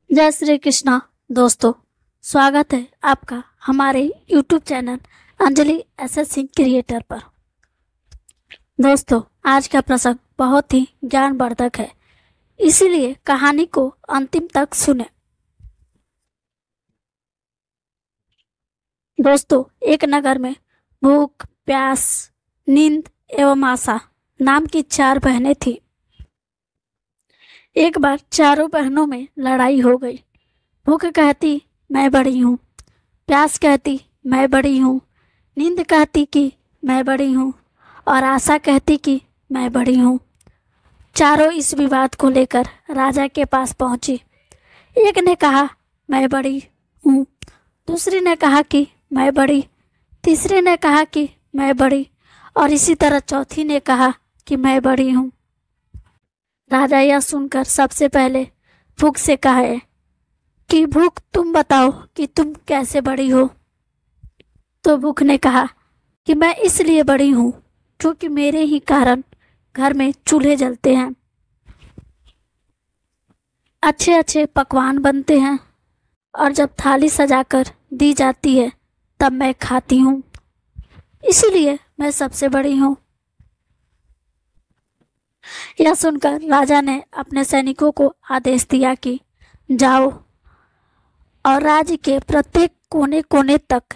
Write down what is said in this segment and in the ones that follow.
जय श्री कृष्णा दोस्तों। स्वागत है आपका हमारे YouTube channel Anjali SS Singh creator पर। दोस्तों, आज का प्रसंग बहुत ही ज्ञानवर्धक है, इसीलिए कहानी को अंतिम तक सुने। दोस्तों, एक नगर में भूख, प्यास, नींद एवं आशा नाम की 4 बहनें थीं। एक बार चारों बहनों में लड़ाई हो गई। भूख कहती मैं बड़ी हूँ, प्यास कहती मैं बड़ी हूँ, नींद कहती कि मैं बड़ी हूँ और आशा कहती कि मैं बड़ी हूँ। चारों इस विवाद को लेकर राजा के पास पहुंची। एक ने कहा मैं बड़ी हूँ, दूसरी ने कहा कि मैं बड़ी, तीसरी ने कहा कि मैं बड़ी और इसी तरह चौथी ने कहा कि मैं बड़ी हूँ। राजा यह सुनकर सबसे पहले भूख से कहा कि भूख तुम बताओ कि तुम कैसे बड़ी हो। तो भूख ने कहा कि मैं इसलिए बड़ी हूँ क्योंकि मेरे ही कारण घर में चूल्हे जलते हैं, अच्छे अच्छे पकवान बनते हैं और जब थाली सजाकर दी जाती है तब मैं खाती हूँ, इसीलिए मैं सबसे बड़ी हूँ। यह सुनकर राजा ने अपने सैनिकों को आदेश दिया कि जाओ और राज्य के प्रत्येक कोने कोने तक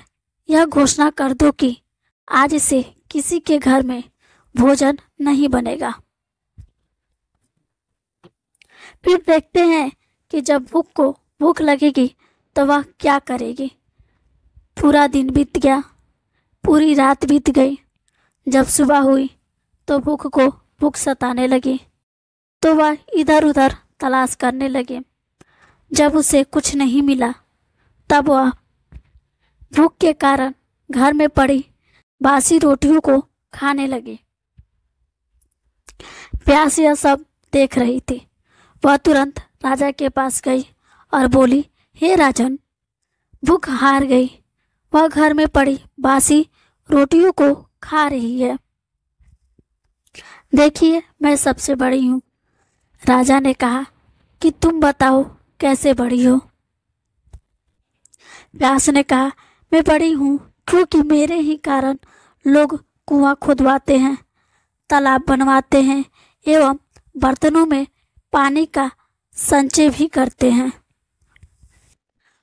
यह घोषणा कर दो कि आज से किसी के घर में भोजन नहीं बनेगा। फिर देखते हैं कि जब भूख को भूख लगेगी तो वह क्या करेगी। पूरा दिन बीत गया, पूरी रात बीत गई। जब सुबह हुई तो भूख को भूख सताने लगी, तो वह इधर उधर तलाश करने लगे। जब उसे कुछ नहीं मिला तब वह भूख के कारण घर में पड़ी बासी रोटियों को खाने लगी। प्यास यह सब देख रही थी। वह तुरंत राजा के पास गई और बोली, हे राजन, भूख हार गई, वह घर में पड़ी बासी रोटियों को खा रही है। देखिए, मैं सबसे बड़ी हूँ। राजा ने कहा कि तुम बताओ कैसे बड़ी हो। प्यास ने कहा, मैं बड़ी हूँ क्योंकि मेरे ही कारण लोग कुआं खुदवाते हैं, तालाब बनवाते हैं एवं बर्तनों में पानी का संचय भी करते हैं,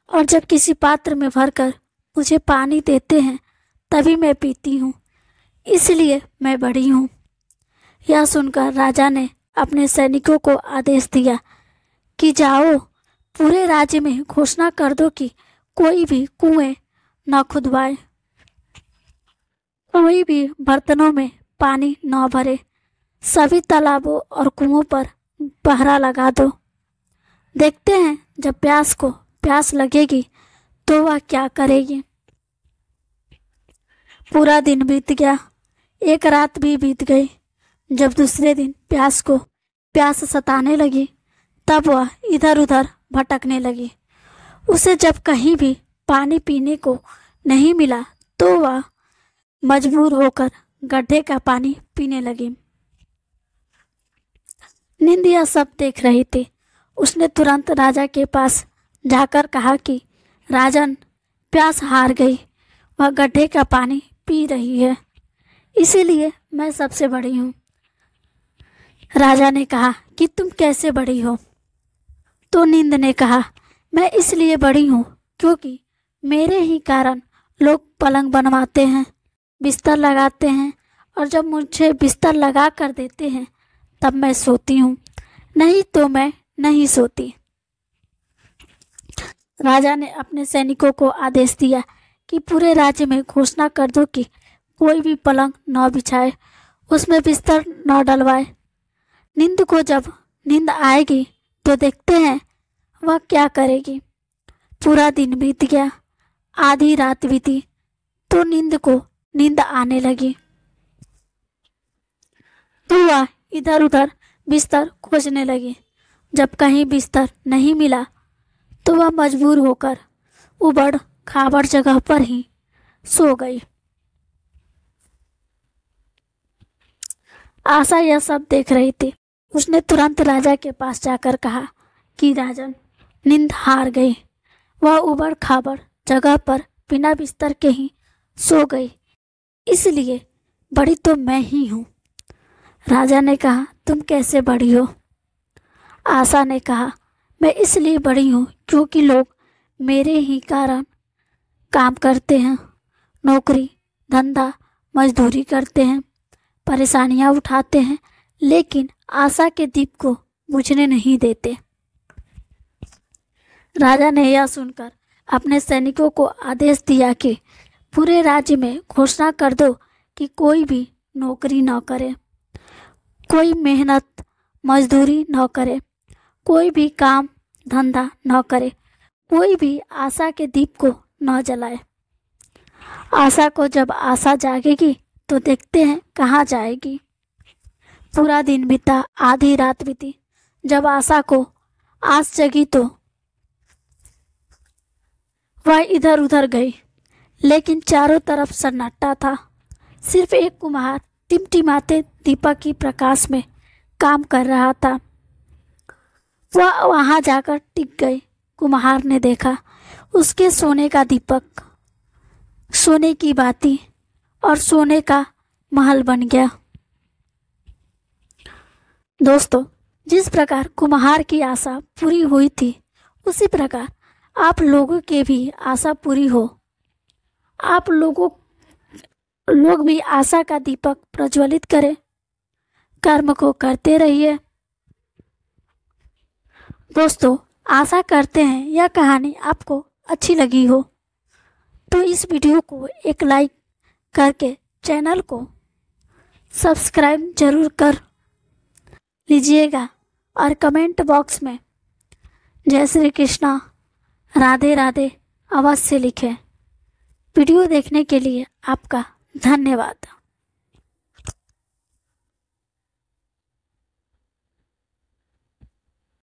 और जब किसी पात्र में भरकर मुझे पानी देते हैं तभी मैं पीती हूँ, इसलिए मैं बड़ी हूँ। यह सुनकर राजा ने अपने सैनिकों को आदेश दिया कि जाओ, पूरे राज्य में घोषणा कर दो कि कोई भी कुएं न खुदवाए, कोई भी बर्तनों में पानी न भरे, सभी तालाबों और कुओं पर पहरा लगा दो। देखते हैं जब प्यास को प्यास लगेगी तो वह क्या करेगी। पूरा दिन बीत गया, एक रात भी बीत गई। जब दूसरे दिन प्यास को प्यास सताने लगी तब वह इधर उधर भटकने लगी। उसे जब कहीं भी पानी पीने को नहीं मिला तो वह मजबूर होकर गड्ढे का पानी पीने लगी। नींद यह सब देख रही थी। उसने तुरंत राजा के पास जाकर कहा कि राजन, प्यास हार गई, वह गड्ढे का पानी पी रही है, इसीलिए मैं सबसे बड़ी हूँ। राजा ने कहा कि तुम कैसे बड़ी हो। तो नींद ने कहा, मैं इसलिए बड़ी हूँ क्योंकि मेरे ही कारण लोग पलंग बनवाते हैं, बिस्तर लगाते हैं, और जब मुझे बिस्तर लगा कर देते हैं तब मैं सोती हूँ, नहीं तो मैं नहीं सोती। राजा ने अपने सैनिकों को आदेश दिया कि पूरे राज्य में घोषणा कर दो कि कोई भी पलंग न बिछाए, उसमें बिस्तर न डलवाए। नींद को जब नींद आएगी तो देखते हैं वह क्या करेगी। पूरा दिन बीत गया, आधी रात बीती, तो नींद को नींद आने लगी। तो वह इधर उधर बिस्तर खोजने लगी। जब कहीं बिस्तर नहीं मिला तो वह मजबूर होकर उबड़ खाबड़ जगह पर ही सो गई। आशा यह सब देख रही थी। उसने तुरंत राजा के पास जाकर कहा कि राजन, नींद हार गई। वह उबड़ खाबड़ जगह पर बिना बिस्तर के ही सो गई। इसलिए बड़ी तो मैं ही हूँ। राजा ने कहा, तुम कैसे बड़ी हो? आशा ने कहा, मैं इसलिए बड़ी हूँ क्योंकि लोग मेरे ही कारण काम करते हैं, नौकरी धंधा मजदूरी करते हैं, परेशानियाँ उठाते हैं, लेकिन आशा के दीप को बुझने नहीं देते। राजा ने यह सुनकर अपने सैनिकों को आदेश दिया कि पूरे राज्य में घोषणा कर दो कि कोई भी नौकरी न करे, कोई मेहनत मजदूरी न करे, कोई भी काम धंधा न करे, कोई भी आशा के दीप को न जलाए। आशा को जब आशा जागेगी तो देखते हैं कहाँ जाएगी। पूरा दिन बीता, आधी रात बीती। जब आशा को आस जगी तो वह इधर उधर गई, लेकिन चारों तरफ सन्नाटा था। सिर्फ एक कुम्हार टिमटिमाते दीपक की प्रकाश में काम कर रहा था। वह वहां जाकर टिक गई। कुम्हार ने देखा उसके सोने का दीपक, सोने की बाती और सोने का महल बन गया। दोस्तों, जिस प्रकार कुम्हार की आशा पूरी हुई थी, उसी प्रकार आप लोगों की भी आशा पूरी हो। आप लोग भी आशा का दीपक प्रज्वलित करें, कर्म को करते रहिए। दोस्तों, आशा करते हैं यह कहानी आपको अच्छी लगी हो, तो इस वीडियो को एक लाइक करके चैनल को सब्सक्राइब जरूर कर लीजिएगा और कमेंट बॉक्स में जय श्री कृष्णा, राधे राधे अवश्य लिखें। वीडियो देखने के लिए आपका धन्यवाद।